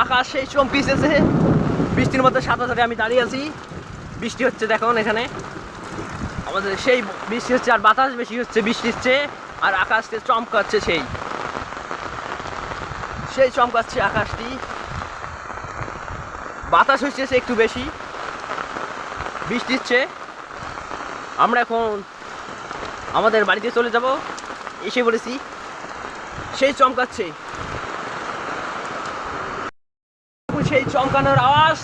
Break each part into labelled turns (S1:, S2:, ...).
S1: আকাশ সেই চমকিয়েছে, বৃষ্টির মধ্যে সাথে সাথে আমি দাঁড়িয়ে আছি। বৃষ্টি হচ্ছে দেখুন এখানে, আমাদের সেই বৃষ্টি হচ্ছে, আর বাতাস বেশি হচ্ছে বৃষ্টির চেয়ে, আর আকাশকে চমকাচ্ছে, সেই চমকাচ্ছে আকাশটি। বাতাস হচ্ছে একটু বেশি বৃষ্টির চেয়ে। আমরা এখন আমাদের বাড়িতে চলে যাব, এসে পড়েছি। সেই চমকাচ্ছে, সেই চমকানোর আওয়াজ।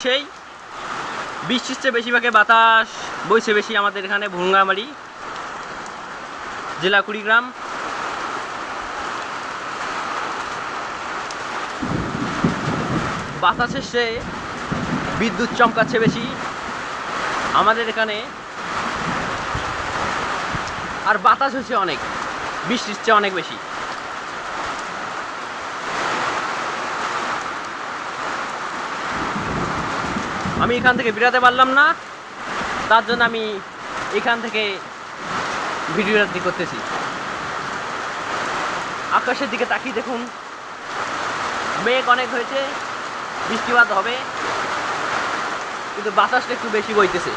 S1: সেই বৃষ্টির চেয়ে বেশিরভাগে বাতাস বইছে বেশি আমাদের এখানে ভুঙ্গামারি জেলা কুড়িগ্রাম। বাতাসের চেয়ে বিদ্যুৎ চমকাচ্ছে বেশি আমাদের এখানে, আর বাতাস হচ্ছে অনেক, বৃষ্টির চেয়ে অনেক বেশি। আমি এখান থেকে বেরাতে পারলাম না, তার জন্য আমি এখান থেকে ভিডিওটি করতেছি। আকাশের দিকে তাকিয়ে দেখুন, মেঘ অনেক হয়েছে, বৃষ্টিপাত হবে, কিন্তু বাতাসটা একটু বেশি বইতেছে।